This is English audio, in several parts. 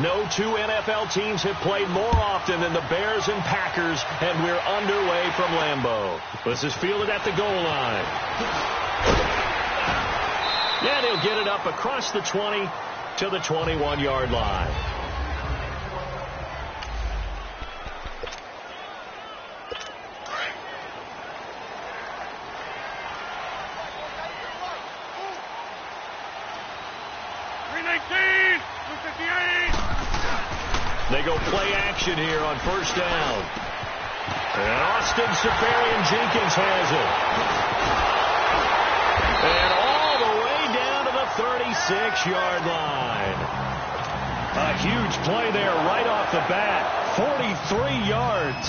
No two NFL teams have played more often than the Bears and Packers, and we're underway from Lambeau. This is fielded at the goal line. And he'll get it up across the 20 to the 21-yard line. They go play action here on first down. And Austin Safarian-Jenkins has it. And all the way down to the 36-yard line. A huge play there right off the bat. 43 yards.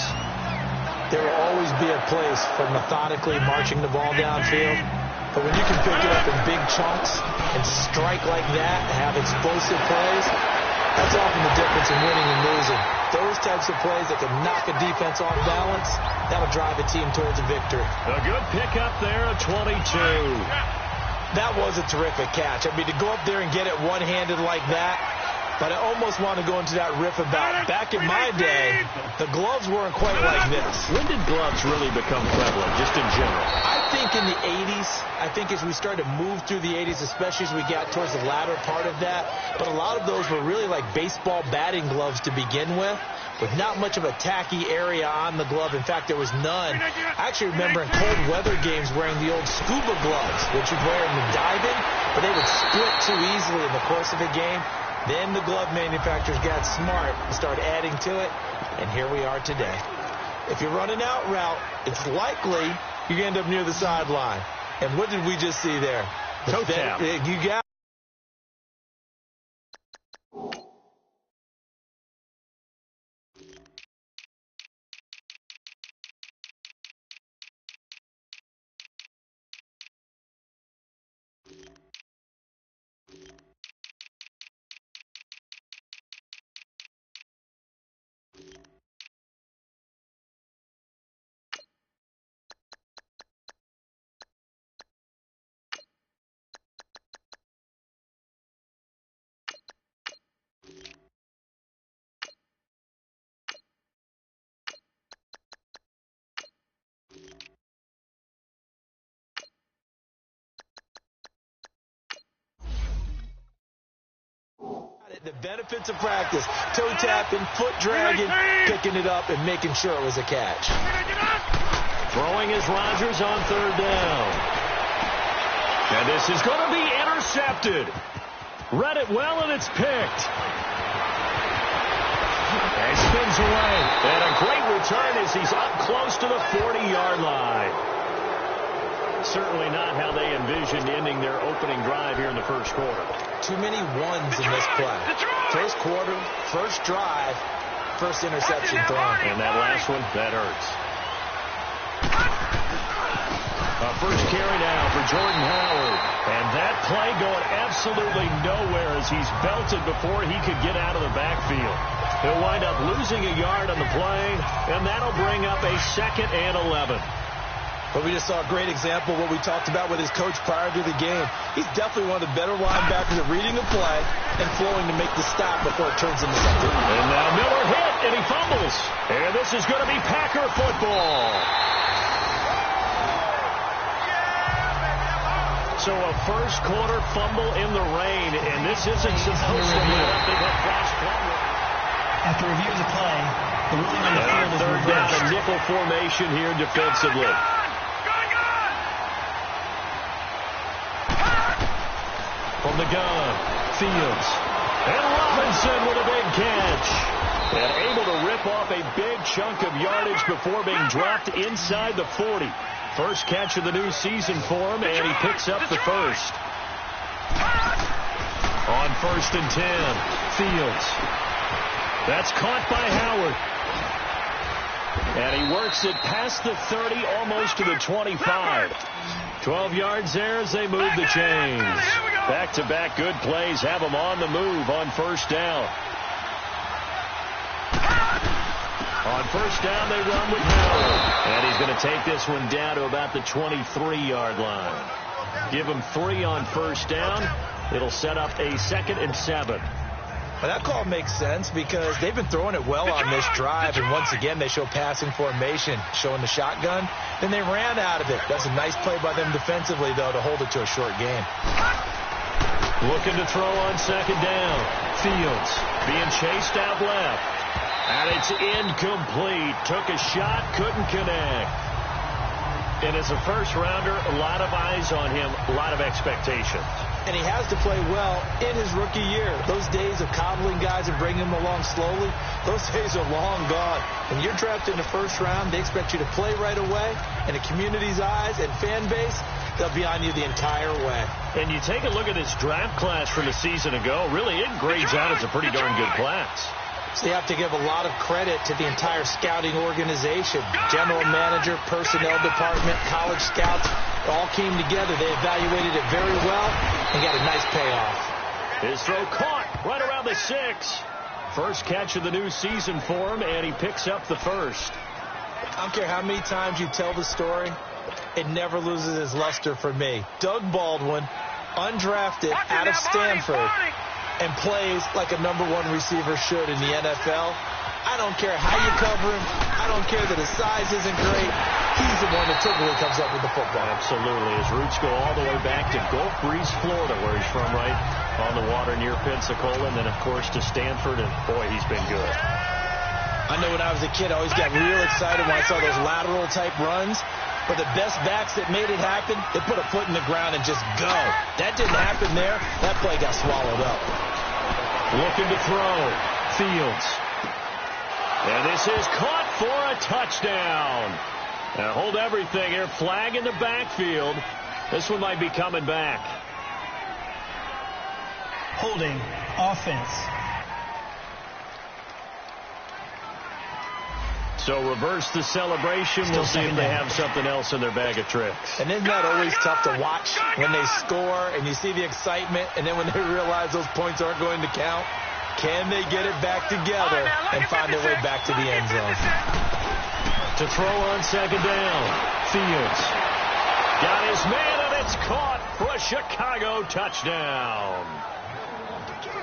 There will always be a place for methodically marching the ball downfield. But when you can pick it up in big chunks and strike like that and have explosive plays, that's often the difference in winning and losing. Those types of plays that can knock a defense off balance, that'll drive a team towards a victory. A good pickup there at 22. That was a terrific catch. I mean, to go up there and get it one-handed like that, but I almost want to go into that riff about back in my day, the gloves weren't quite like this. When did gloves really become prevalent, just in general? I think in the 80s. I think as we started to move through the 80s, especially as we got towards the latter part of that. But a lot of those were really like baseball batting gloves to begin with not much of a tacky area on the glove. In fact, there was none. I actually remember in cold weather games wearing the old scuba gloves, which you'd wear in the diving, but they would split too easily in the course of a game. Then the glove manufacturers got smart and started adding to it, and here we are today. If you're running out route, it's likely you end up near the sideline. And what did we just see there? Toe tap. You got the benefits of practice. Toe tapping, foot dragging, picking it up, and making sure it was a catch. Throwing is Rodgers on third down. And this is going to be intercepted. Read it well, and it's picked. And spins away. And a great return as he's up close to the 40-yard line. Certainly not how they envisioned ending their opening drive here in the first quarter. Too many ones in this play. First quarter, first drive, first interception thrown. And that last one, that hurts. First carry now for Jordan Howard. And that play going absolutely nowhere as he's belted before he could get out of the backfield. He'll wind up losing a yard on the play, and that'll bring up a 2nd and 11. But we just saw a great example of what we talked about with his coach prior to the game. He's definitely one of the better linebackers at reading a play and flowing to make the stop before it turns into something. And now Miller hit, and he fumbles. And this is going to be Packer football. So a first quarter fumble in the rain, and this isn't supposed to be a big flash play. After review of the play, the ruling on the field is third reversed. down, a nickel formation here defensively. From the gun, Fields. And Robinson with a big catch. And able to rip off a big chunk of yardage before being dropped inside the 40. First catch of the new season for him, and he picks up the first. On 1st and 10, Fields. That's caught by Howard. And he works it past the 30, almost to the 25. 12 yards there as they move the chains. Back-to-back good plays have them on the move on first down. On first down, they run with Howard. And he's going to take this one down to about the 23-yard line. Give him 3 on first down. It'll set up a 2nd and 7. Well, that call makes sense because they've been throwing it well on this drive, and once again they show passing formation, showing the shotgun. Then they ran out of it. That's a nice play by them defensively, though, to hold it to a short game. Looking to throw on second down. Fields being chased out left. And it's incomplete. Took a shot, couldn't connect. And as a first-rounder, a lot of eyes on him, a lot of expectations. And he has to play well in his rookie year. Those days of coddling guys and bringing them along slowly, those days are long gone. When you're drafted in the first round, they expect you to play right away. And the community's eyes and fan base, they'll be on you the entire way. And you take a look at this draft class from a season ago, really it grades out as a pretty darn good class. So you have to give a lot of credit to the entire scouting organization. General manager, personnel department, college scouts, it all came together. They evaluated it very well and got a nice payoff. His throw caught right around the 6. First catch of the new season for him, and he picks up the first. I don't care how many times you tell the story, it never loses its luster for me. Doug Baldwin, undrafted out of Stanford, and plays like a #1 receiver should in the NFL. I don't care how you cover him. I don't care that his size isn't great. He's the one that typically comes up with the football. Absolutely. His roots go all the way back to Gulf Breeze, Florida, where he's from, right on the water near Pensacola, and then, of course, to Stanford, and, boy, he's been good. I know when I was a kid, I always got real excited when I saw those lateral-type runs. But the best backs that made it happen, they put a foot in the ground and just go. That didn't happen there. That play got swallowed up. Looking to throw. Fields. And this is caught for a touchdown. Now hold everything here. Flag in the backfield. This one might be coming back. Holding offense. So reverse the celebration. We'll see if they have something else in their bag of tricks. And isn't that always tough to watch when they score and you see the excitement, and then when they realize those points aren't going to count? Can they get it back together and find their way back to the end zone? To throw on second down. Fields got his man, and it's caught for a Chicago touchdown.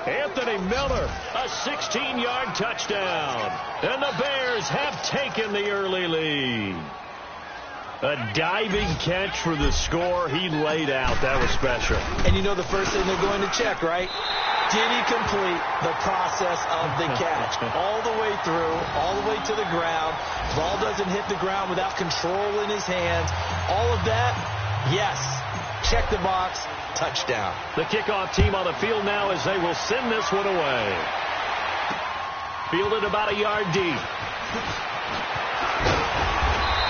Anthony Miller, a 16-yard touchdown. And the Bears have taken the early lead. A diving catch for the score. He laid out. That was special. And you know the first thing they're going to check, right? Did he complete the process of the catch? All the way through, all the way to the ground. Ball doesn't hit the ground without control in his hands. All of that, yes. Check the box. Touchdown. The kickoff team on the field now as they will send this one away. Fielded about a yard deep.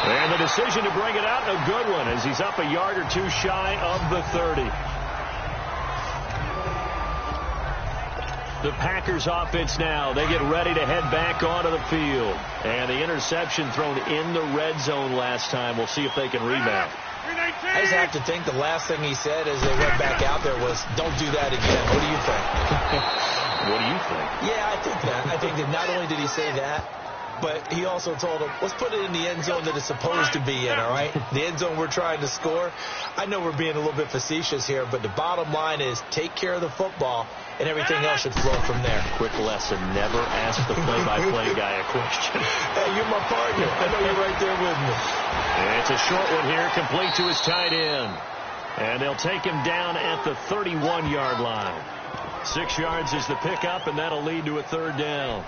And the decision to bring it out, a good one, as he's up a yard or two shy of the 30. The Packers offense now, they get ready to head back onto the field. And the interception thrown in the red zone last time. We'll see if they can rebound. I just have to think the last thing he said as they went back out there was, don't do that again. What do you think? What do you think? Yeah, I think that. I think that not only did he say that, but he also told him, let's put it in the end zone that it's supposed to be in, all right? The end zone we're trying to score. I know we're being a little bit facetious here, but the bottom line is take care of the football, and everything else should flow from there. Quick lesson, never ask the play-by-play guy a question. Hey, you're my partner. I know you're right there with me. And it's a short one here, complete to his tight end. And they'll take him down at the 31-yard line. 6 yards is the pickup, and that'll lead to a third down.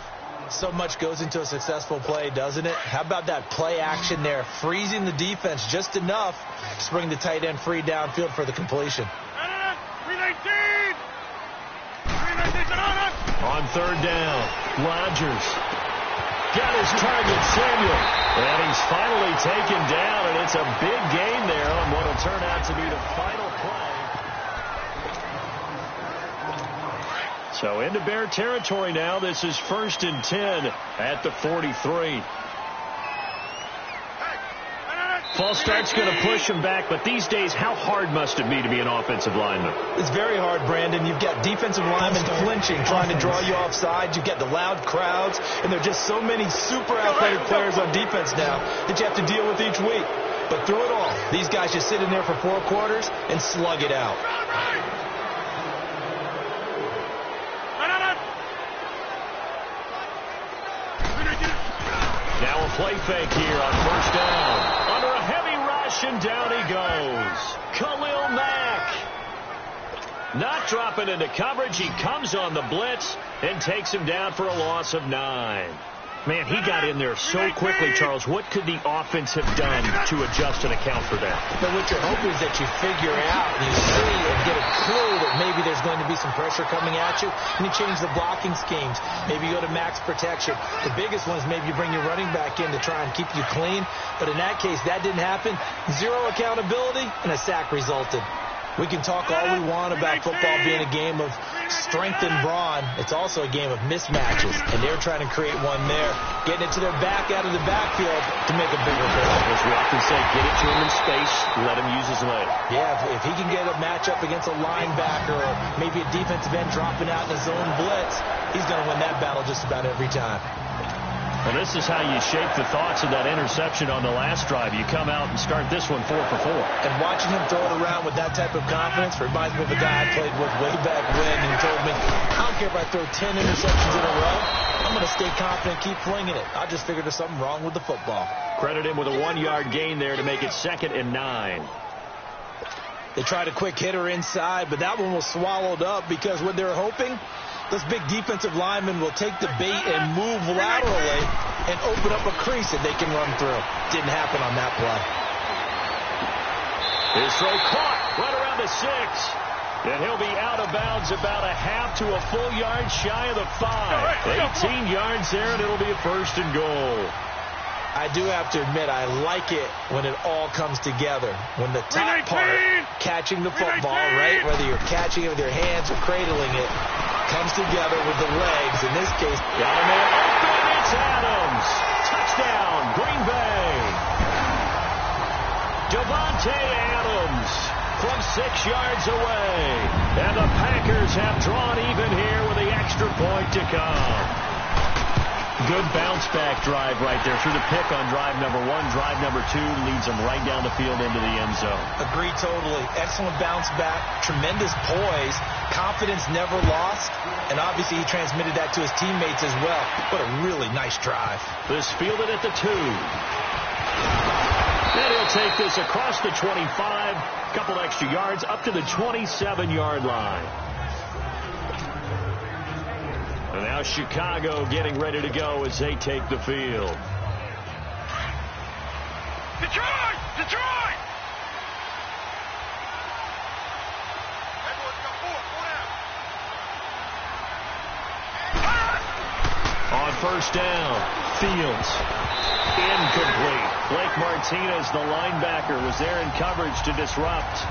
So much goes into a successful play, doesn't it? How about that play action there, freezing the defense just enough to bring the tight end free downfield for the completion. On third down, Rodgers got his target, Samuel, and he's finally taken down, and it's a big gain there on what will turn out to be the final play. So into Bear territory now. This is 1st and 10 at the 43. False start's going to push him back, but these days, how hard must it be to be an offensive lineman? It's very hard, Brandon. You've got defensive linemen flinching, trying to draw you offside. You've got the loud crowds, and there are just so many super athletic players on defense now that you have to deal with each week. But through it all, these guys just sit in there for 4 quarters and slug it out. play fake here on first down. Under a heavy rush, and down he goes. Khalil Mack. Not dropping into coverage. He comes on the blitz and takes him down for a loss of 9. Man, he got in there so quickly, Charles. What could the offense have done to adjust and account for that? But what you're hoping is that you figure out and you see and get a clue that maybe there's going to be some pressure coming at you, and you change the blocking schemes. Maybe you go to max protection. The biggest one is maybe you bring your running back in to try and keep you clean. But in that case, that didn't happen. Zero accountability, and a sack resulted. We can talk all we want about football being a game of strength and brawn. It's also a game of mismatches, and they're trying to create one there, getting it to their back out of the backfield to make a bigger play. As we often say, get it to him in space, let him use his leg. Yeah, if he can get a matchup against a linebacker or maybe a defensive end dropping out in a zone blitz, he's going to win that battle just about every time. Well, this is how you shape the thoughts of that interception on the last drive. You come out and start this one 4 for 4. And watching him throw it around with that type of confidence reminds me of a guy I played with way back when, and he told me, I don't care if I throw 10 interceptions in a row. I'm going to stay confident, keep flinging it. I just figured there's something wrong with the football. Credit him with a 1-yard gain there to make it 2nd and 9. They tried a quick hitter inside, but that one was swallowed up because what they were hoping, those big defensive linemen will take the bait and move laterally and open up a crease that they can run through. Didn't happen on that play. His throw caught right around the 6. And he'll be out of bounds about a half to a full yard shy of the 5. 18 yards there, and it'll be a 1st and goal. I do have to admit, I like it when it all comes together. When the top part, catching the football, right, whether you're catching it with your hands or cradling it, comes together with the legs. In this case, got a man open. It's Adams. Touchdown, Green Bay. Devontae Adams from 6 yards away. And the Packers have drawn even here with the extra point to come. Good bounce-back drive right there through the pick on drive number 1. Drive number 2 leads them right down the field into the end zone. Agree totally. Excellent bounce back. Tremendous poise. Confidence never lost. And obviously he transmitted that to his teammates as well. What a really nice drive. This fielded at the 2. And he'll take this across the 25. A couple extra yards up to the 27-yard line. And now Chicago getting ready to go as they take the field. Detroit! Detroit! On first down, Fields. Incomplete. Blake Martinez, the linebacker, was there in coverage to disrupt.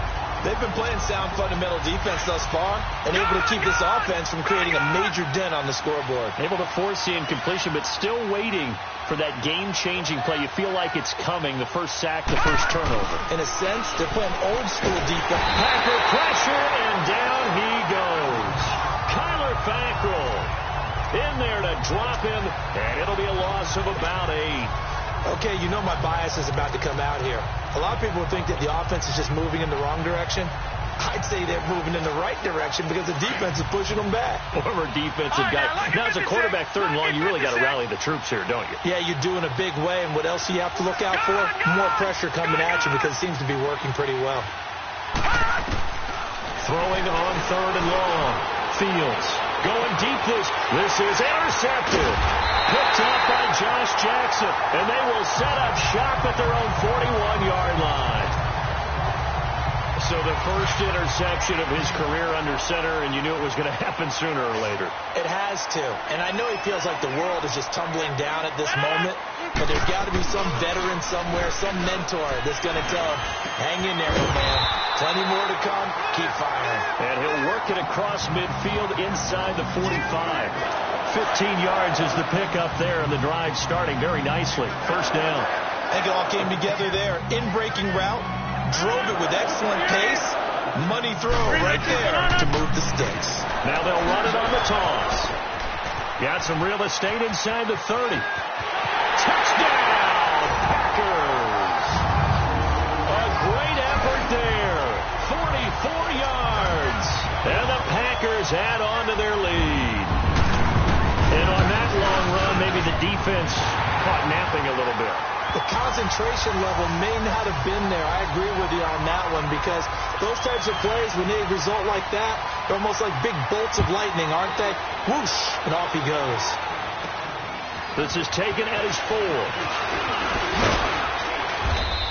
They've been playing sound fundamental defense thus far and able to keep this offense from creating a major dent on the scoreboard. Able to force the incompletion, but still waiting for that game-changing play. You feel like it's coming, the first sack, the first turnover. In a sense, they're playing old-school defense. Packer pressure, and down he goes. Kyler Fackrell in there to drop him, and it'll be a loss of about 8. Okay, you know my bias is about to come out here. A lot of people think that the offense is just moving in the wrong direction. I'd say they're moving in the right direction because the defense is pushing them back. Former defensive guy. Now, as a quarterback, 3rd and long, you really got to rally the troops here, don't you? Yeah, you do in a big way. And what else do you have to look out for? More pressure coming at you because it seems to be working pretty well. Throwing on 3rd and long. Fields going deep. This is intercepted. Picked up by Josh Jackson. And they will set up shop at their own 41-yard line. So the first interception of his career under center, and you knew it was going to happen sooner or later. It has to. And I know he feels like the world is just tumbling down at this moment, but there's got to be some veteran somewhere, some mentor that's going to tell him, hang in there, old man. Plenty more to come. Keep firing. And he'll work it across midfield inside the 45. 15 yards is the pickup there, and the drive starting very nicely. First down. I think it all came together there. In-breaking route. Drove it with excellent pace. Money throw right there to move the sticks. Now they'll run it on the toss. Got some real estate inside the 30. Touchdown, Packers. A great effort there. 44 yards. And the Packers add on to their lead. And on that long run, maybe the defense caught napping a little bit. The concentration level may not have been there. I agree with you on that one, because those types of plays, when they result like that, they're almost like big bolts of lightning, aren't they? Whoosh, and off he goes. This is taken at his 4.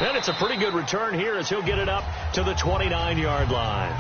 And it's a pretty good return here as he'll get it up to the 29-yard line.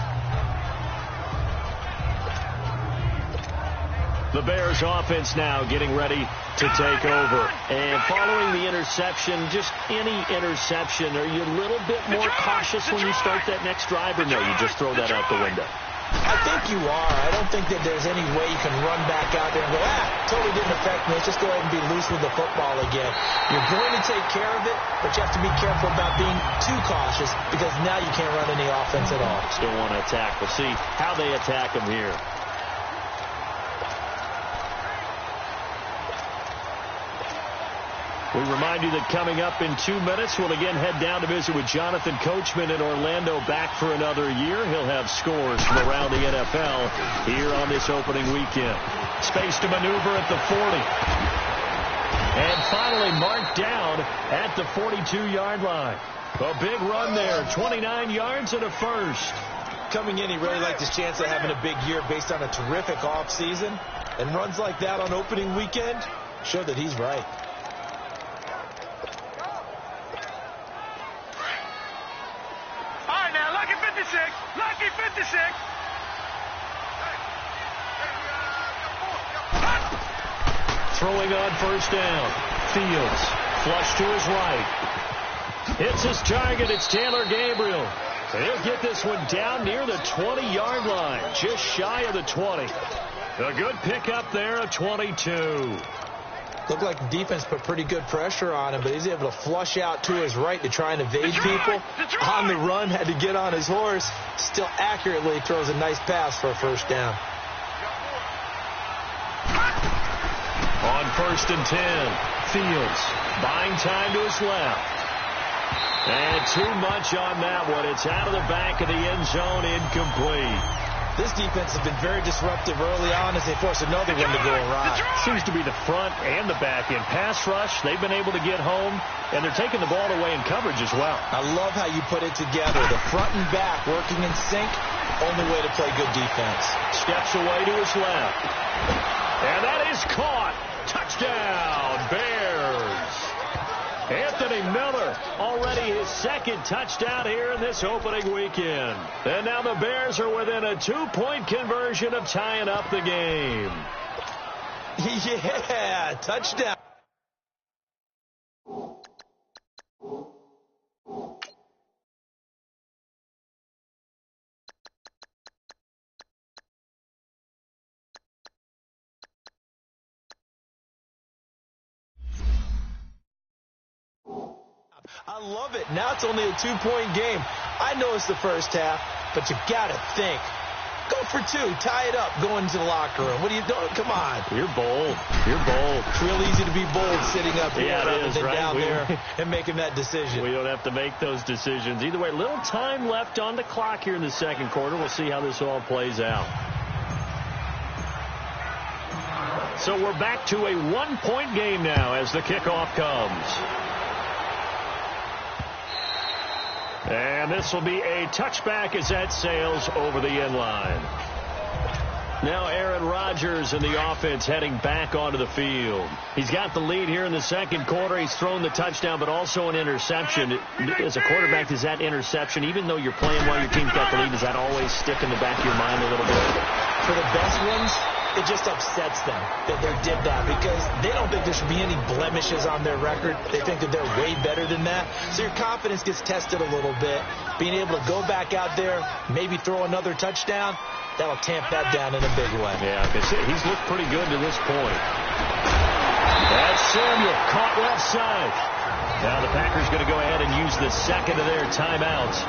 The Bears offense now getting ready to take over. And following the interception, just any interception, are you a little bit more cautious when you start that next drive, or no, you just throw that out the window? I think you are. I don't think that there's any way you can run back out there and go, totally didn't affect me. Let's just go ahead and be loose with the football again. You're going to take care of it, but you have to be careful about being too cautious, because now you can't run any offense at all. Still want to attack. We'll see how they attack him here. We remind you that coming up in 2 minutes, we'll again head down to visit with Jonathan Coachman in Orlando, back for another year. He'll have scores from around the NFL here on this opening weekend. Space to maneuver at the 40. And finally marked down at the 42-yard line. A big run there, 29 yards and a first. Coming in, he really liked his chance of having a big year based on a terrific offseason. And runs like that on opening weekend show that he's right. Lucky 56. Throwing on first down. Fields. Flush to his right. Hits his target. It's Taylor Gabriel. He'll get this one down near the 20-yard line. Just shy of the 20. A good pickup there, a 22. Looked like the defense put pretty good pressure on him, but he's able to flush out to his right to try and evade people. On the run, had to get on his horse. Still accurately throws a nice pass for a first down. On 1st and 10, Fields buying time to his left. And too much on that one. It's out of the back of the end zone, incomplete. This defense has been very disruptive early on as they force another one to go awry. Seems to be the front and the back end. Pass rush, they've been able to get home, and they're taking the ball away in coverage as well. I love how you put it together. The front and back working in sync, only way to play good defense. Steps away to his left. And that is caught. Touchdown, Bears. Anthony Miller, already his second touchdown here in this opening weekend. And now the Bears are within a 2-point conversion of tying up the game. Yeah, touchdown. I love it. Now it's only a 2-point game. I know it's the first half, but you got to think. Go for 2. Tie it up. Go into the locker room. What are you doing? Come on. You're bold. You're bold. It's real easy to be bold sitting up here rather than right? down there and making that decision. We don't have to make those decisions. Either way, little time left on the clock here in the second quarter. We'll see how this all plays out. So we're back to a 1-point game now as the kickoff comes. And this will be a touchback as that sails over the end line. Now Aaron Rodgers and the offense heading back onto the field. He's got the lead here in the second quarter. He's thrown the touchdown, but also an interception. As a quarterback, does that interception, even though you're playing while your team's got the lead, does that always stick in the back of your mind a little bit? For the best ones, it just upsets them that they did that, because they don't think there should be any blemishes on their record. They think that they're way better than that. So your confidence gets tested a little bit. Being able to go back out there, maybe throw another touchdown, that'll tamp that down in a big way. Yeah, because he's looked pretty good to this point. That's Samuel caught left side. Now the Packers going to go ahead and use the second of their timeouts,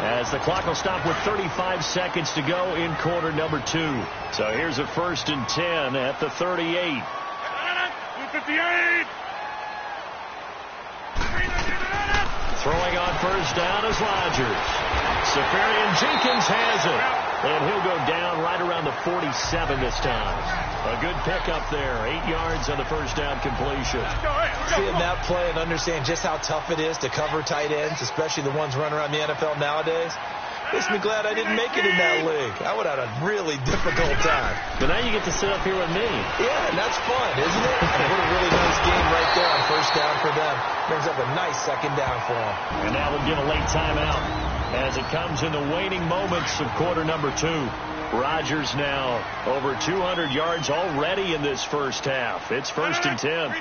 as the clock will stop with 35 seconds to go in quarter number 2. So here's a 1st and 10 at the 38. 58. Throwing on first down is Rodgers. Safarian Jenkins has it. And he'll go down right around the 47 this time. A good pickup there. 8 yards on the first down completion. Seeing that play and understand just how tough it is to cover tight ends, especially the ones running around the NFL nowadays, makes me glad I didn't make it in that league. I would have had a really difficult time. But now you get to sit up here with me. Yeah, and that's fun, isn't it? And what a really nice game right there on first down for them. Brings up a nice second down for them. And now we'll get a late timeout as it comes in the waning moments of quarter number 2. Rodgers now over 200 yards already in this first half. It's 1st and 10.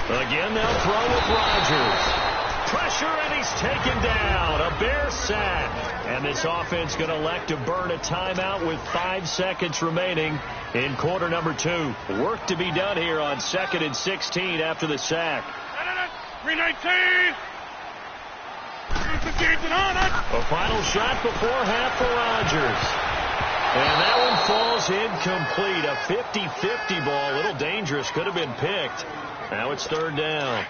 Again, they'll throw with Rodgers. Pressure, and he's taken down. A Bear sack. And this offense going to elect to burn a timeout with 5 seconds remaining in quarter number 2. Work to be done here on 2nd and 16 after the sack. 319. A final shot before half for Rodgers. And that one falls incomplete. A 50-50 ball. A little dangerous. Could have been picked. Now it's 3rd down.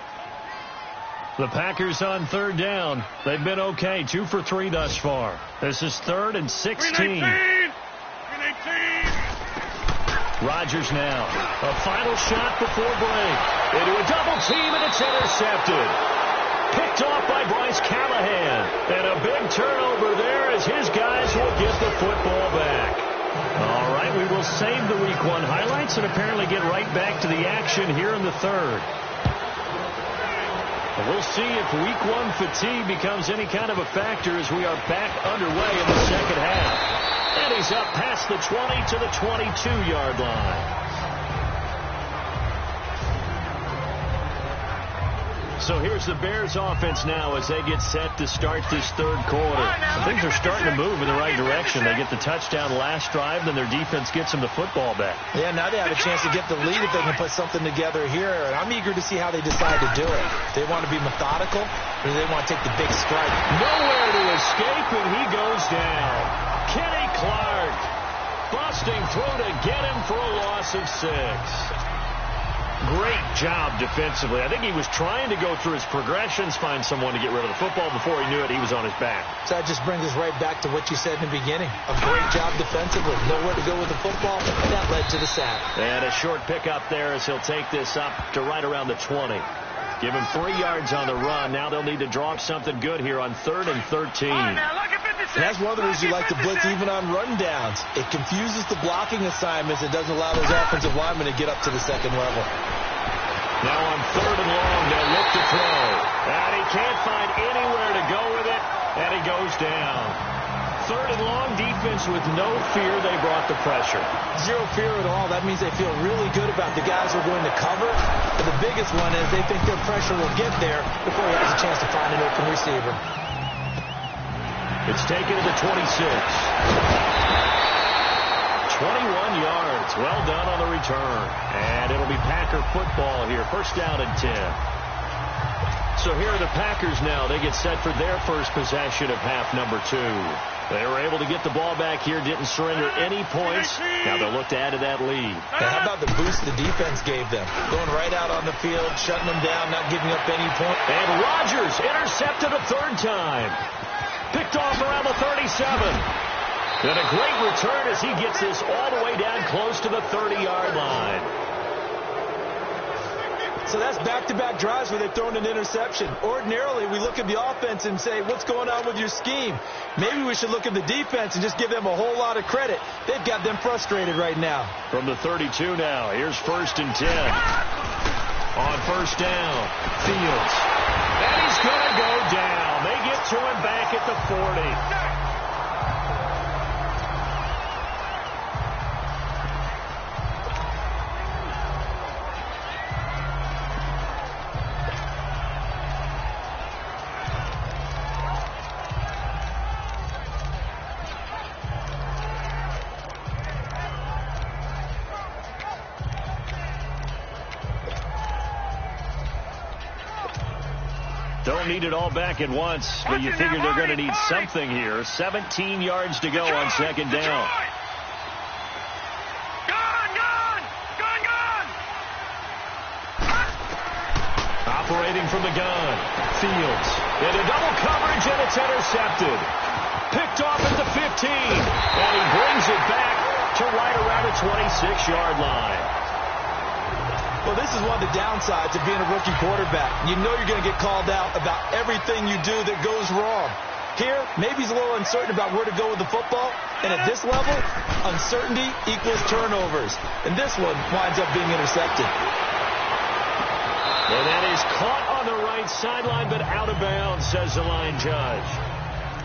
The Packers on 3rd down. They've been okay. 2 for 3 thus far. This is 3rd and 16. 319. Rodgers now. A final shot before break. Into a double team, and it's intercepted. Picked off by Bryce Callahan. And a big turnover there as his guys will get the football back. All right, we will save the Week 1 highlights and apparently get right back to the action here in the 3rd. And we'll see if Week 1 fatigue becomes any kind of a factor as we are back underway in the second half. And he's up past the 20 to the 22-yard line. So here's the Bears offense now as they get set to start this 3rd quarter. Things are starting to move in the right direction. They get the touchdown last drive, then their defense gets them the football back. Yeah, now they have a chance to get the lead if they can put something together here. And I'm eager to see how they decide to do it. They want to be methodical, or do they want to take the big strike? Nowhere to escape, and he goes down. Kenny Clark busting through to get him for a loss of 6. Great job defensively. I think he was trying to go through his progressions, find someone to get rid of the football. Before he knew it, he was on his back. So that just brings us right back to what you said in the beginning. A great job defensively. Nowhere to go with the football, and that led to the sack. And a short pickup there as he'll take this up to right around the 20. Give him 3 yards on the run. Now they'll need to draw up something good here on 3rd and 13. And that's one of the reasons you like to blitz even on rundowns. It confuses the blocking assignments. It doesn't allow those offensive linemen to get up to the second level. Now on 3rd and long, they'll look to throw. And he can't find anywhere to go with it, and he goes down. 3rd and long, defense with no fear. They brought the pressure. Zero fear at all. That means they feel really good about the guys who are going to cover. But the biggest one is they think their pressure will get there before he has a chance to find an open receiver. It's taken to the 26. 21 yards. Well done on the return. And it'll be Packer football here. 1st down and 10. So here are the Packers now. They get set for their first possession of half number 2. They were able to get the ball back here. Didn't surrender any points. Now they'll look to add to that lead. Now, how about the boost the defense gave them? Going right out on the field, shutting them down, not giving up any points. And Rodgers intercepted a 3rd time. Picked off around the 37. And a great return as he gets this all the way down close to the 30-yard line. So that's back-to-back drives where they've thrown an interception. Ordinarily, we look at the offense and say, what's going on with your scheme? Maybe we should look at the defense and just give them a whole lot of credit. They've got them frustrated right now. From the 32 now, here's 1st and 10. On 1st down, Fields. And he's going to go down. They get to him back at the 40. Don't need it all back at once, but you figure they're going to need something here. 17 yards to go on 2nd down. Operating from the gun. Fields. Into double coverage, and it's intercepted. Picked off at the 15. And he brings it back to right around the 26-yard line. Well, this is one of the downsides of being a rookie quarterback. You know you're going to get called out about everything you do that goes wrong. Here, maybe he's a little uncertain about where to go with the football. And at this level, uncertainty equals turnovers. And this one winds up being intercepted. And that is caught on the right sideline, but out of bounds, says the line judge.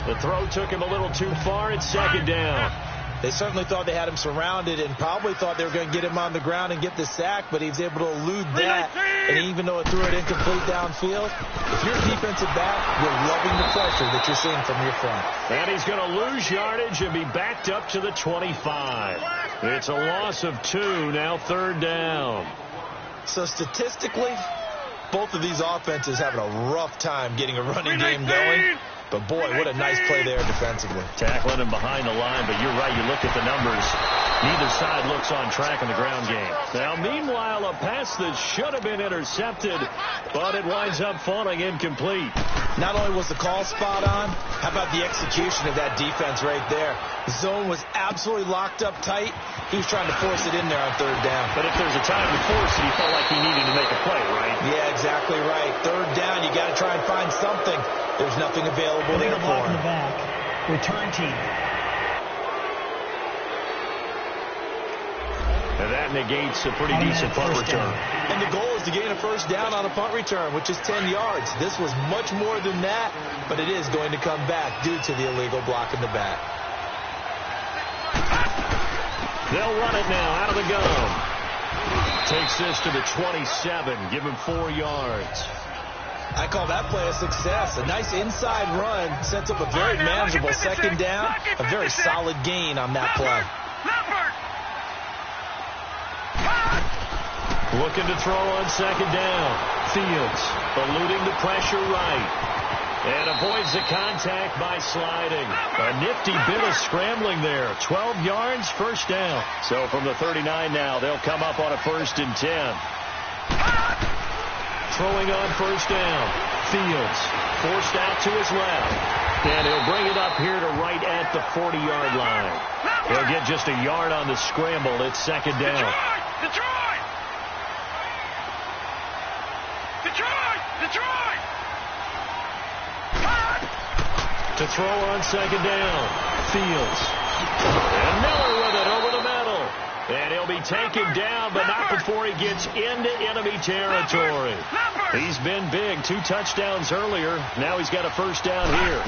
The throw took him a little too far. It's second down. They certainly thought they had him surrounded and probably thought they were going to get him on the ground and get the sack, but he was able to elude that. And even though it threw it incomplete downfield, if you're a defensive back, you're loving the pressure that you're seeing from your front. And he's going to lose yardage and be backed up to the 25. It's a loss of 2, now third down. So statistically, both of these offenses having a rough time getting a running game going. But, boy, what a nice play there defensively. Tackling him behind the line, but you're right. You look at the numbers. Neither side looks on track in the ground game. Now, meanwhile, a pass that should have been intercepted, but it winds up falling incomplete. Not only was the call spot on, how about the execution of that defense right there? The zone was absolutely locked up tight. He was trying to force it in there on third down. But if there's a time to force it, he felt like he needed to make a play, right? Yeah, exactly right. Third down, you got to try and find something. There's nothing available there for block in him. the back. Return team. And that negates a pretty decent punt return. And the goal is to gain a first down on a punt return, which is 10 yards. This was much more than that, but it is going to come back due to the illegal block in the back. They'll run it now out of the gun. Takes this to the 27. Give him 4 yards. I call that play a success. A nice inside run sets up a very manageable second down. A very solid gain on that play. Looking to throw on second down. Fields eluding the pressure right. And avoids the contact by sliding. A nifty bit of scrambling there. 12 yards, first down. So from the 39 now, they'll come up on a 1st and 10. Throwing on first down. Fields forced out to his left. And he'll bring it up here to right at the 40-yard line. He'll get just a yard on the scramble. It's second down. Detroit! To throw on second down. Fields. And Miller with it over the middle. And he'll be taken down, but not before he gets into enemy territory. He's been big. 2 touchdowns earlier. Now he's got a first down here.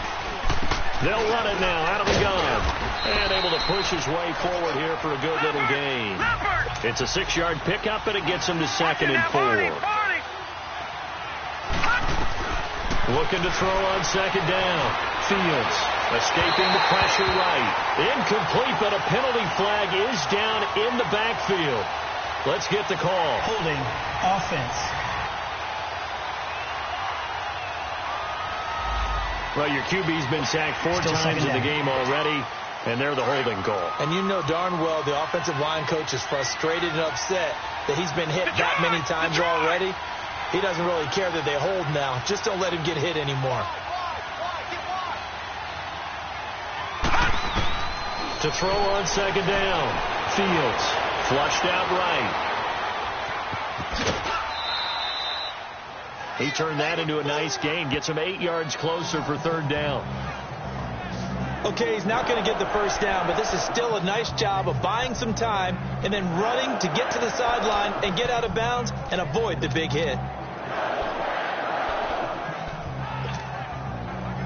They'll run it now out of the gun. And able to push his way forward here for a good little gain. It's a 6-yard pickup, and it gets him to 2nd and 4. Looking to throw on second down. Fields escaping the pressure right. Incomplete, but a penalty flag is down in the backfield. Let's get the call. Holding offense. Well, your QB's been sacked 4 times in the game already, and they're the holding call. And you know darn well the offensive line coach is frustrated and upset that he's been hit that many times already. He doesn't really care that they hold now. Just don't let him get hit anymore. To throw on second down. Fields flushed out right. He turned that into a nice gain. Gets him 8 yards closer for third down. Okay, he's not going to get the first down, but this is still a nice job of buying some time and then running to get to the sideline and get out of bounds and avoid the big hit.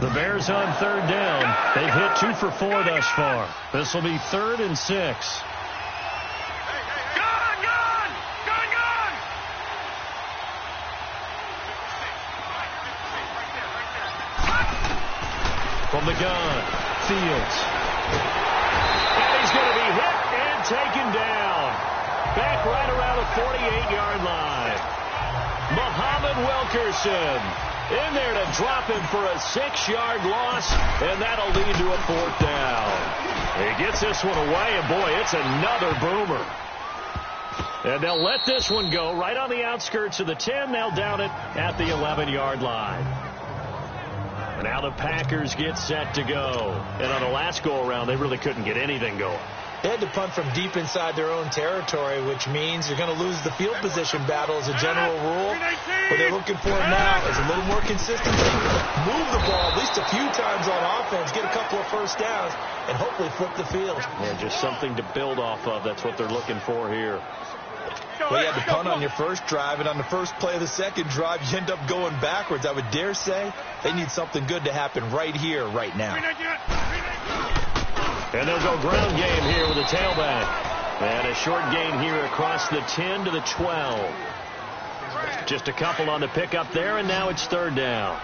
The Bears on third down. They've hit 2 for 4 thus far. This will be 3rd and 6. From the gun, Fields. And he's going to be hit and taken down. Back right around the 48-yard line. Muhammad Wilkerson in there to drop him for a 6-yard loss, and that'll lead to a 4th down. He gets this one away, and boy, it's another boomer. And they'll let this one go right on the outskirts of the 10. They'll down it at the 11-yard line. And now the Packers get set to go. And on the last go-around, they really couldn't get anything going. They had to punt from deep inside their own territory, which means you're going to lose the field position battle as a general rule. What they're looking for now is a little more consistency. Move the ball at least a few times on offense, get a couple of first downs, and hopefully flip the field. Yeah, just something to build off of. That's what they're looking for here. Well, you had to punt on your first drive, and on the first play of the second drive, you end up going backwards. I would dare say they need something good to happen right here, right now. And they'll go ground game here with a tailback. And a short gain here across the 10 to the 12. Just a couple on the pickup there, and now it's third down.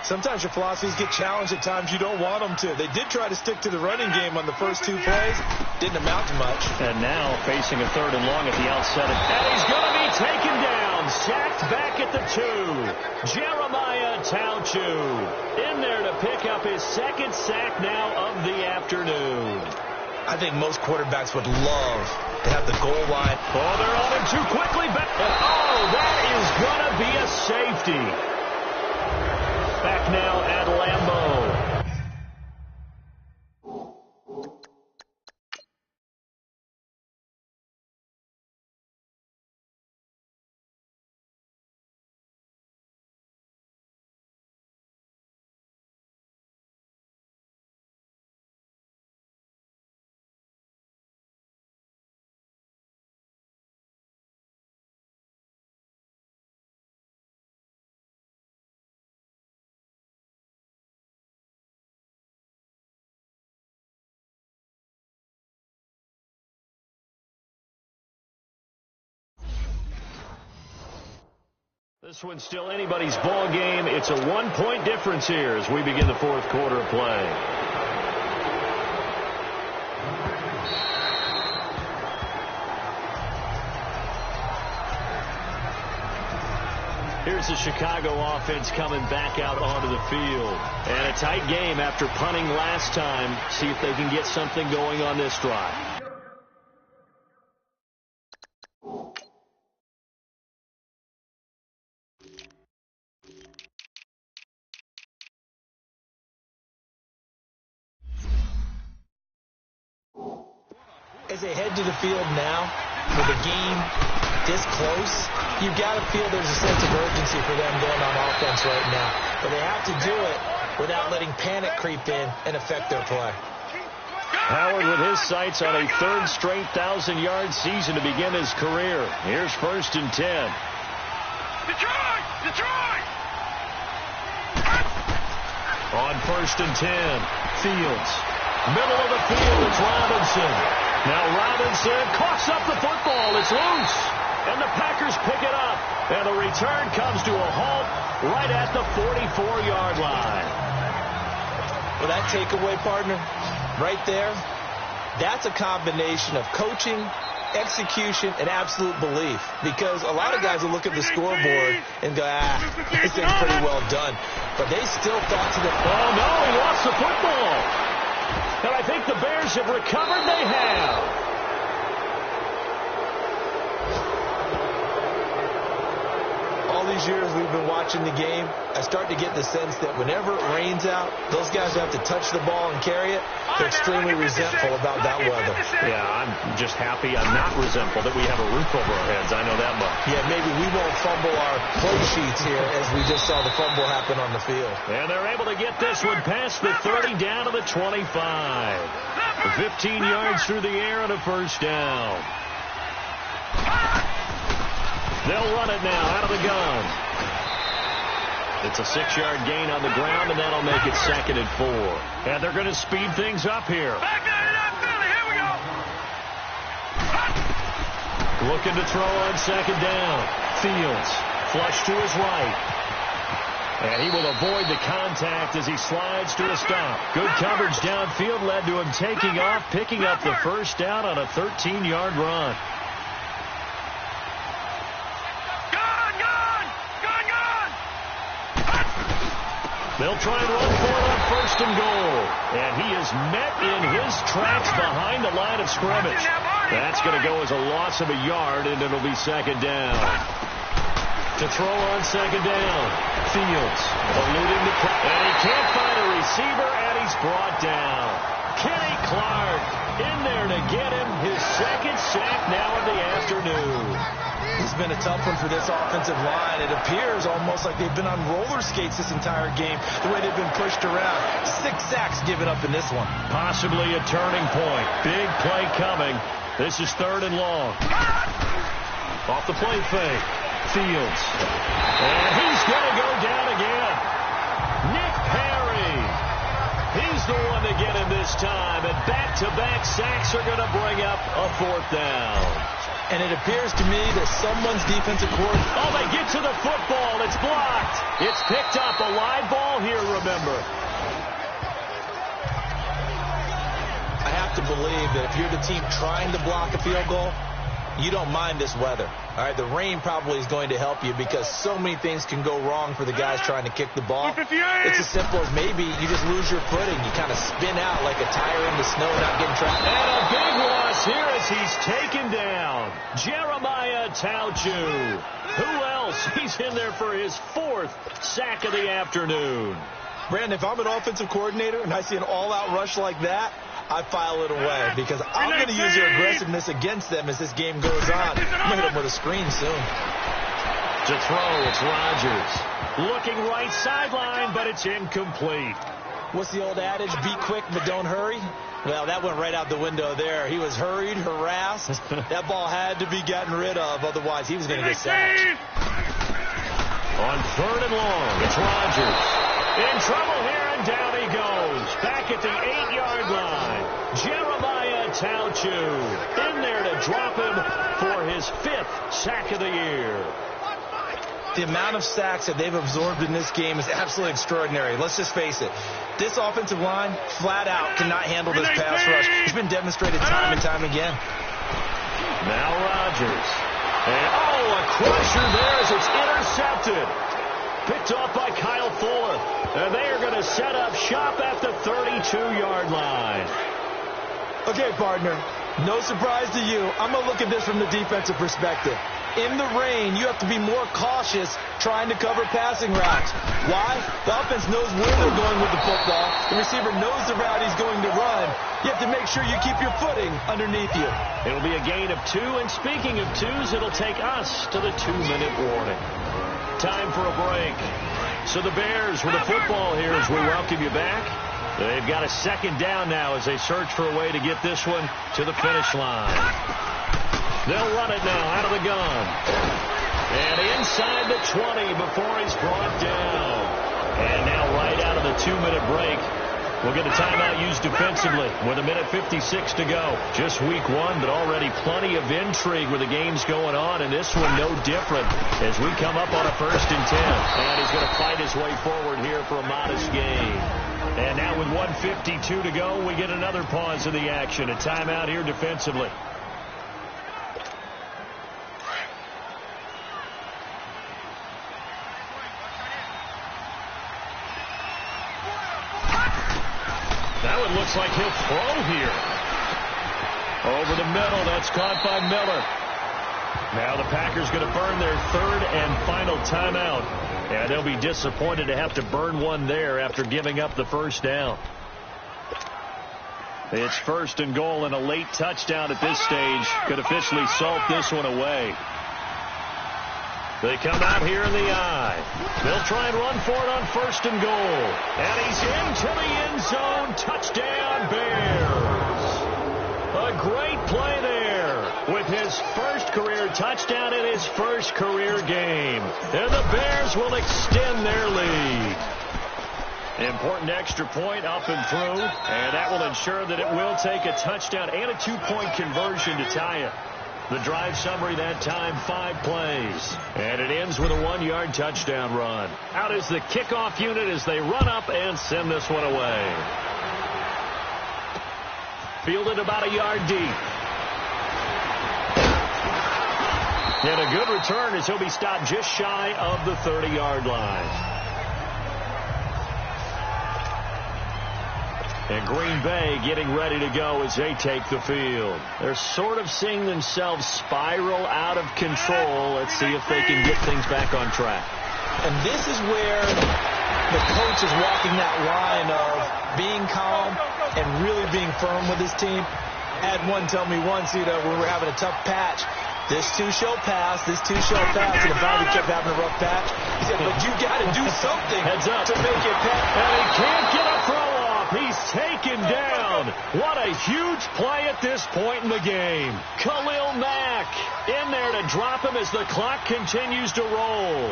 Sometimes your philosophies get challenged at times you don't want them to. They did try to stick to the running game on the first two plays. Didn't amount to much. And now facing a third and long at the outset. And he's going to be taken down. Sacked back at the 2. Jeremiah Tauchu in there to pick up his second sack now of the afternoon. I think most quarterbacks would love to have the goal line. Oh, they're on him too quickly. Oh, that is going to be a safety. Back now at Lambeau. This one's still anybody's ball game. It's a 1-point difference here as we begin the fourth quarter of play. Here's the Chicago offense coming back out onto the field. And a tight game after punting last time. See if they can get something going on this drive. As they head to the field now, with a game this close, you've got to feel there's a sense of urgency for them going on offense right now. But they have to do it without letting panic creep in and affect their play. Howard with his sights on a third straight 1,000-yard season to begin his career. Here's 1st and 10. Detroit! Detroit! On 1st and 10, Fields. Middle of the field, it's Robinson. Now Robinson coughs up the football. It's loose. And the Packers pick it up. And the return comes to a halt right at the 44-yard line. Well, that takeaway, partner, right there, that's a combination of coaching, execution, and absolute belief. Because a lot of guys will look at the scoreboard and go, this thing's pretty well done. But they still thought to the... Oh, no, he lost the football. And I think the Bears have recovered. They have. All these years we've been watching the game, I start to get the sense that whenever it rains out, those guys who have to touch the ball and carry it, they're extremely resentful about that weather. Yeah, I'm just happy I'm not resentful that we have a roof over our heads. I know that much. Yeah, maybe we won't fumble our play sheets here as we just saw the fumble happen on the field. And they're able to get this one past the 30 down to the 25. 15 yards through the air and a first down. They'll run it now out of the gun. It's a 6-yard gain on the ground, and that'll make it 2nd and 4. And they're going to speed things up here. Here we go. Looking to throw on 2nd down. Fields flush to his right. And he will avoid the contact as he slides to a stop. Good coverage downfield led to him taking off, picking up the first down on a 13-yard run. They'll try and run for it on 1st and goal. And he is met in his tracks behind the line of scrimmage. That's going to go as a loss of a yard, and it'll be second down. To throw on second down. Fields alluding to and he can't find a receiver, and he's brought down. Kenny Clark in there to get him his second sack now of the afternoon. It's been a tough one for this offensive line. It appears almost like they've been on roller skates this entire game, the way they've been pushed around. 6 sacks given up in this one. Possibly a turning point. Big play coming. This is 3rd and long. Off the play fake. Fields. And he's going to go down again. Nick Perry. He's the one to get him this time. And back-to-back sacks are going to bring up a 4th down. And it appears to me that someone's defensive coordinator... Oh, they get to the football. It's blocked. It's picked up. A live ball here, remember. I have to believe that if you're the team trying to block a field goal, you don't mind this weather. All right, the rain probably is going to help you because so many things can go wrong for the guys trying to kick the ball. It's as simple as maybe you just lose your footing. You kind of spin out like a tire in the snow, not getting trapped. And a big loss here as he's taken down. Jeremiah Tauchu. Who else? He's in there for his 4th sack of the afternoon. Brandon, if I'm an offensive coordinator and I see an all-out rush like that, I file it away because I'm going to use your aggressiveness against them as this game goes on. I'm going to hit them with a screen soon. To throw, it's Rodgers. Looking right sideline, but it's incomplete. What's the old adage? Be quick, but don't hurry. Well, that went right out the window there. He was hurried, harassed. That ball had to be gotten rid of, otherwise he was going to get sacked. On 3rd and long, it's Rodgers. In trouble here, and down he goes. Back at the 8-yard line. Jeremiah Tauchu in there to drop him for his 5th sack of the year. The amount of sacks that they've absorbed in this game is absolutely extraordinary. Let's just face it. This offensive line, flat out, cannot handle this pass rush. It's been demonstrated time and time again. Now Rodgers. And, a crusher there as it's intercepted. Picked off by Kyle Fuller. And they are going to set up shop at the 32-yard line. Okay, partner, no surprise to you. I'm going to look at this from the defensive perspective. In the rain, you have to be more cautious trying to cover passing routes. Why? The offense knows where they're going with the football. The receiver knows the route he's going to run. You have to make sure you keep your footing underneath you. It'll be a gain of 2, and speaking of 2s, it'll take us to the 2-minute warning. Time for a break. So the Bears with the football here as we welcome you back. They've got a 2nd down now as they search for a way to get this one to the finish line. They'll run it now out of the gun. And inside the 20 before he's brought down. And now right out of the 2-minute break, we'll get a timeout used defensively with 1:56 to go. Just week 1, but already plenty of intrigue with the games going on, and this one no different as we come up on a 1st and 10. And he's going to fight his way forward here for a modest gain. And now with 1:52 to go, we get another pause of the action. A timeout here defensively. Now it looks like he'll throw here. Over the middle, that's caught by Miller. Now the Packers going to burn their 3rd and final timeout. And they'll be disappointed to have to burn one there after giving up the 1st down. It's 1st and goal, and a late touchdown at this stage could officially salt this one away. They come out here in the eye. They'll try and run for it on 1st and goal. And he's into the end zone. Touchdown, Bears. A great play there with his 1st career touchdown in his 1st career game. And the Bears will extend their lead. Important extra point up and through. And that will ensure that it will take a touchdown and a 2-point conversion to tie it. The drive summary that time, 5 plays. And it ends with a 1-yard touchdown run. Out is the kickoff unit as they run up and send this one away. Fielded about a yard deep. And a good return as he'll be stopped just shy of the 30-yard line. And Green Bay getting ready to go as they take the field. They're sort of seeing themselves spiral out of control. Let's see if they can get things back on track. And this is where the coach is walking that line of being calm and really being firm with his team. I had one tell me once, when we were having a tough patch, this too shall pass, this too shall pass, and the Bobby kept having a rough patch. He said, but you got to do something Heads up to make it pass. And he can't get a throw off. He's taken down. What a huge play at this point in the game. Khalil Mack in there to drop him as the clock continues to roll.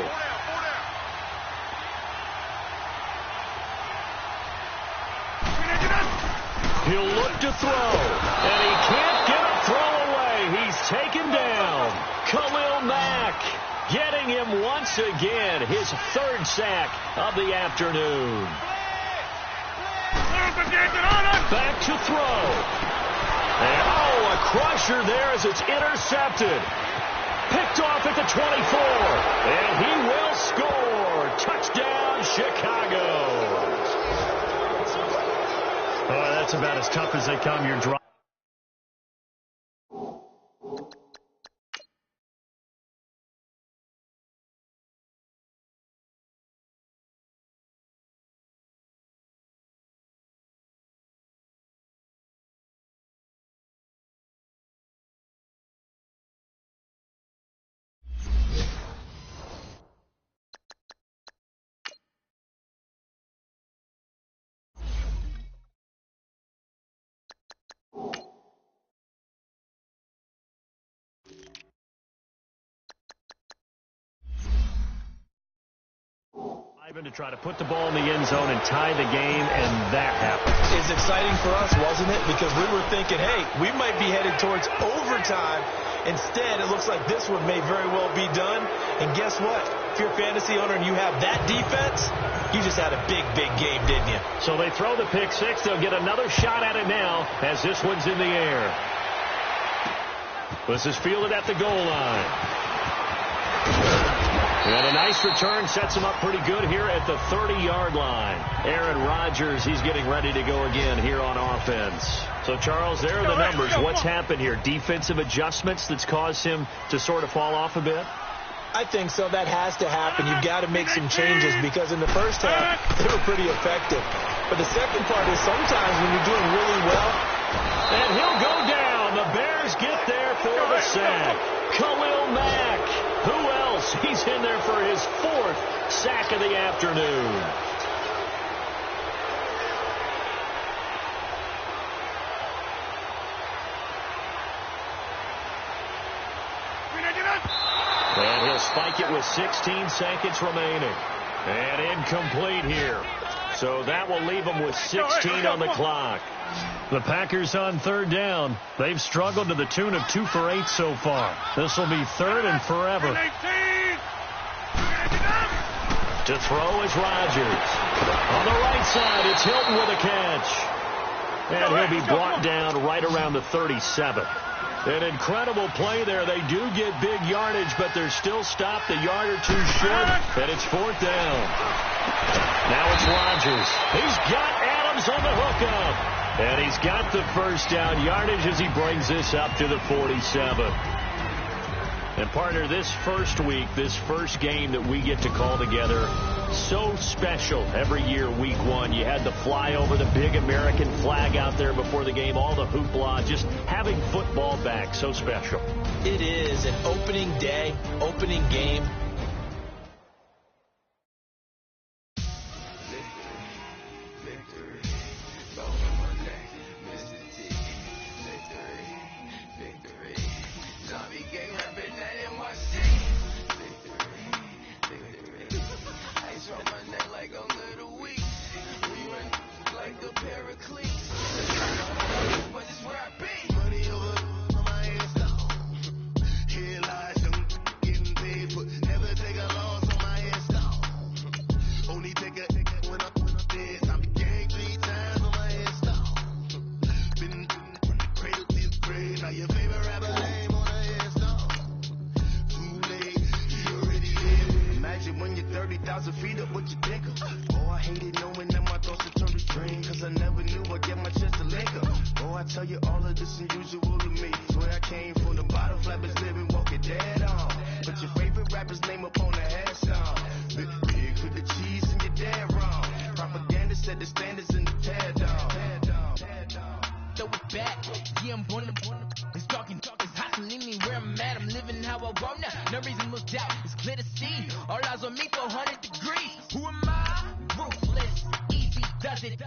He'll look to throw, and he can't get a throw away. He's taken down. Khalil Mack getting him once again, his third sack of the afternoon. Back to throw. And, a crusher there as it's intercepted. Picked off at the 24. And he will score. Touchdown, Chicago. That's about as tough as they come. You're driving. To try to put the ball in the end zone and tie the game, and that happened. It's exciting for us, wasn't it? Because we were thinking, hey, we might be headed towards overtime. Instead, it looks like this one may very well be done. And guess what? If you're a fantasy owner and you have that defense, you just had a big, big game, didn't you? So they throw the pick six. They'll get another shot at it now as this one's in the air. This is fielded at the goal line. And a nice return sets him up pretty good here at the 30-yard line. Aaron Rodgers, he's getting ready to go again here on offense. So, Charles, there are the numbers. What's happened here? Defensive adjustments that's caused him to sort of fall off a bit? I think so. That has to happen. You've got to make some changes because in the first half, they were pretty effective. But the second part is sometimes when you're doing really well. And he'll go down. The Bears get there for the sack. Khalil Mack. Who else? He's in there for his fourth sack of the afternoon. And he'll spike it with 16 seconds remaining. And incomplete here. So that will leave him with 16 on the clock. The Packers on third down. They've struggled to the tune of 2 for 8 so far. This will be third and forever. To throw is Rodgers. On the right side, it's Hilton with a catch. And he'll be brought down right around the 37. An incredible play there. They do get big yardage, but they're still stopped a yard or two short, and it's fourth down. Now it's Rodgers. He's got Adams on the hookup, and he's got the first down yardage as he brings this up to the 47. And, partner, this first week, this first game that we get to call together, so special every year, week one. You had the flyover, the big American flag out there before the game, all the hoopla, just having football back, so special. It is an opening day, opening game. Never beat up what you think of. Oh, I hated knowing that my thoughts would turn to dream, cause I never knew I'd get my chance to link up. Oh, I tell you all of this unusual to me. Swear I came from the bottom, flappers living, walking dead on. Put your favorite rapper's name up on the headstone. Big with the cheese and you're dead wrong. Propaganda set the standards in the tear down. Throw it back, yeah, I'm born it's talking, it's hot to leave me where I'm at. I'm living how I want now. No reason to doubt, it's clear to see. All eyes on me, 400 degrees. Who am I? Ruthless, easy does it.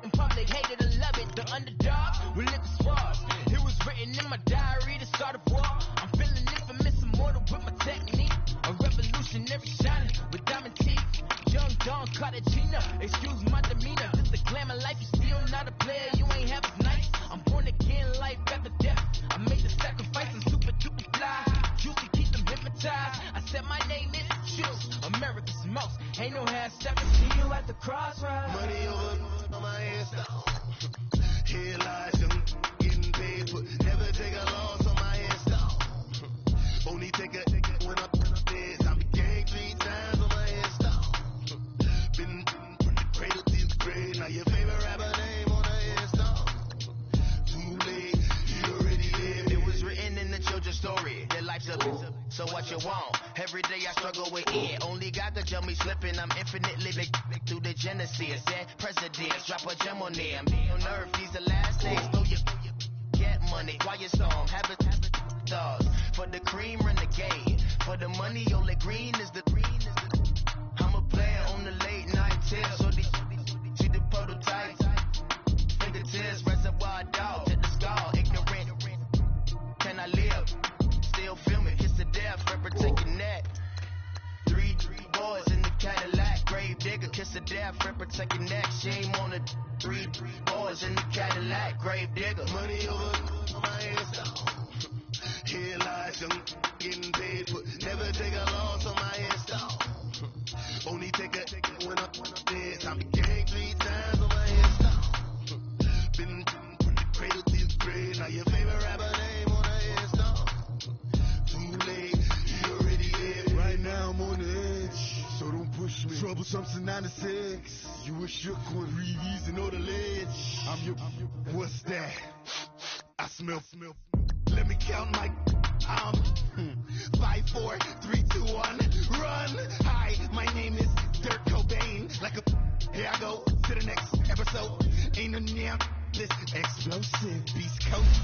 In public, hated or love it. The underdog will live the swabs. It was written in my diary to start a war. I'm feeling infamous, immortal with my technique. A revolutionary shining with diamond teeth. Young Don Cartagena, excuse my demeanor. This the glamour life, you still not a player. You ain't half as nice. I'm born again, life after death. I made the sacrifice and super duper fly. Juicy, keep them hypnotized. I said my name is Juice, America's most. Ain't no half stepping. See you at the crossroads. Money over on my hands down. Here lies young, getting paid, but never take a loss on my hands down. Only take a when I'm dead. I be gang 3 times on my hands down. Been from the cradle to the grave. Now your favorite rapper name on the hands down. Too late, you already lived. It was written in the children's story. Their life's a bitch, so what you want? Every day I struggle with it. Only God could tell me slipping. I'm infinitely big through the genesis. Said presidents, drop a gem on them. On earth, these the last days. Throw your get money, quiet storm, have it stars. For the cream, renegade. For the money, only green is the I'm a player on the late night tips. So they see the prototypes. Fingertips, reservoir dog, hit the skull, ignorant. Can I live? Still filming, kiss the death, ripper taking that. Three boys in the Cadillac, grave digger, kiss the death, ripper taking that. Shame on the three boys in the Cadillac, grave digger. Money over on my hands down. Here lies young, getting paid, but never take a loss on my hands down. Only take a when I'm dead. I be gang 3 times on my hands down. Been from the cradle to the grave. Now your favorite rapper name on the hands down. Too late, you already lived. Right now I'm on the edge, so don't push me. Troublesome since 96. You a shook one, Reeves and all the ledge. I'm your, what's that? I smell. Let me count my 5, 4, 3, 2, 1, run. Hi, my name is Dirk Cobain. Like a here I go to the next episode. Ain't no damn this explosive beast coast.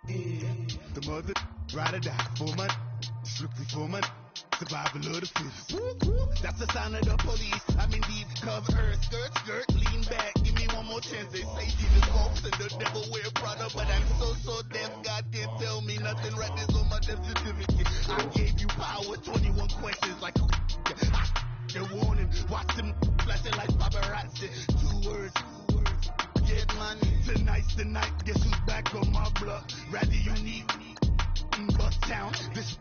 Yeah. The mother ride or die for my strictly for my survival of the fittest. That's the sign of the police. I'm in deep cover, skirt, lean back. Give me one more chance. They say Jesus walks and the devil wear Prada, but I'm so deaf. God can't tell me nothing. Right this on my death certificate. I gave you power. 21 questions like they're warning. Watch them flashing like paparazzi. 2 words. Get money. Tonight's the night. Guess who's back on my block? Rather you need in Bucktown. This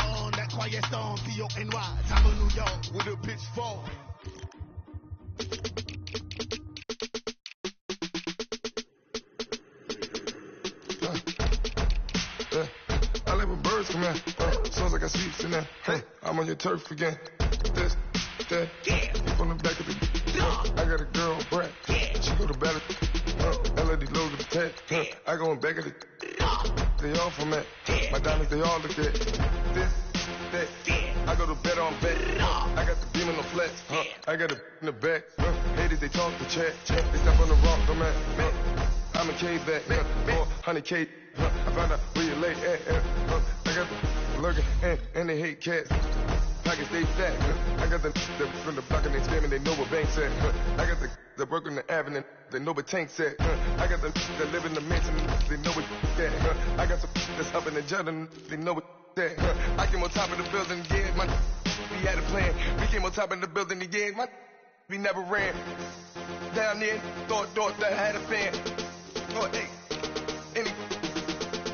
on that quiet storm, P-O-N-Y, top of New York, with a pitchfork. I like when birds come in. Sounds like I sleeps in there. Hey, I'm on your turf again. This, that, from the back of the. I got a girl, Brett. She go to battle. LED low to the tech. I go in back of the. They all from that. My diamonds, they all look at. This, that. I go to bed on bed. I got the beam on the flex. I got it in the back. Haters, they talk the chat. They step on the rock, no man. I'm a K-back. 400K. I found out where you lay at. I got the lurking and they hate cats. Pockets they fat. I got the from the block and they scamming, they know what banks at. I got the work on the avenue, they know what tanks at. I got the that live in the mansion, they know what that. I got some that's up in the jungle, they know what that. I came on top of the building, yeah, my we had a plan. We came on top of the building again, my we never ran. Down there, thought that I had a fan. Oh, hey, any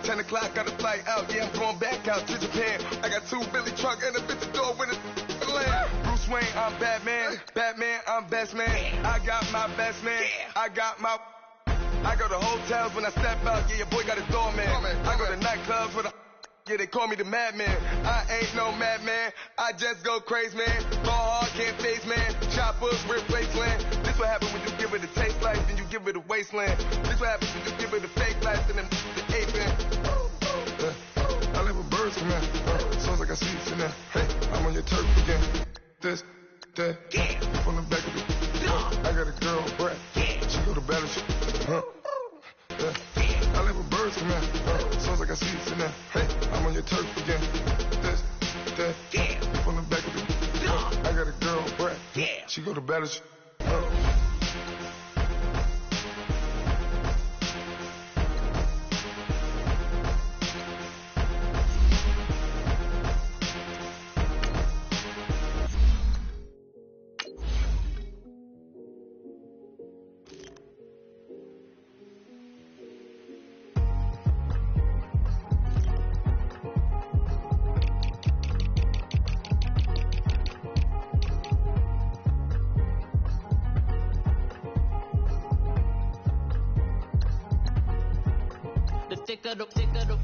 10 o'clock, got a flight out, yeah, I'm going back out to Japan. I got 2 Billy truck and a bitch door with a land. Bruce Wayne, I'm Batman. Batman, I'm best man. I got my best man. I got my. I go to hotels when I step out, yeah, your boy got a doorman. I go to nightclubs with a. Yeah, they call me the madman. I ain't no madman. I just go crazy, man. Ball hard, can't phase, man. Choppers, rip wasteland. This what happens when you give it a taste life and you give it a wasteland. This what happens when you give it a fake life and then the ape in. I live with birds from there. Sounds like I see it in there. Hey, I'm on your turf again. This, that, from the back of the. I got a girl, Brett. She go to battle. I live with birds from there. Sounds like I see it in there. Hey, I'm on your turf again. This, that, from the back of the. I got a girl, Brett. She go to battle.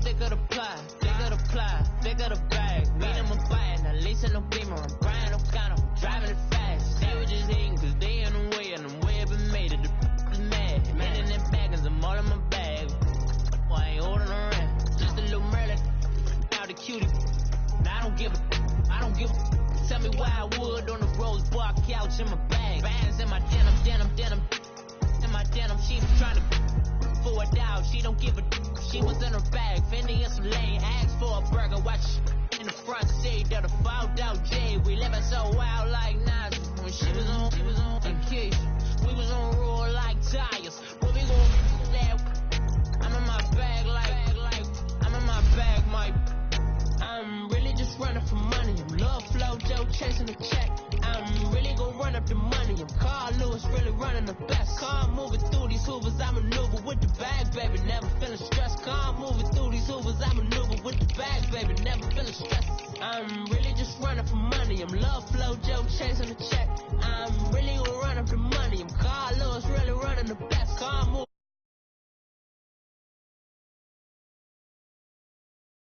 Thicker the pie, thicker the bag. Meet him a buying, at least in no beamer. I'm Brian O'Connor, driving it fast. They were just hating cause they in the way, and the way I've been made it. The is mad. Man in them baggins, I'm all in my bag. Why I ain't holding around? Just a little Merlin, now the cutie. I don't give a. Tell me why I would on the rose bar couch in my bag. Bands in my denim. In my denim, she was trying to for a doubt. She don't give a. She was in her bag, Fendi in some lane, asked for a burger, watch in the front seat of the fouled out J. We living so wild like Nas. When she was on vacation, we was on roll like tires. What we gon' that? I'm in my bag like I'm in my bag, Mike. I'm really just running for money. I'm love flow, Joe chasing the check. I'm really gon' run up the money. I'm Carl Lewis, really running the best. Car moving through these hoovers, I maneuver with the bag, baby. Never feeling stressed. Car moving through these hoovers, I maneuver with the bag, baby. Never feeling stressed. I'm really just running for money. I'm love flow, Joe chasing the check.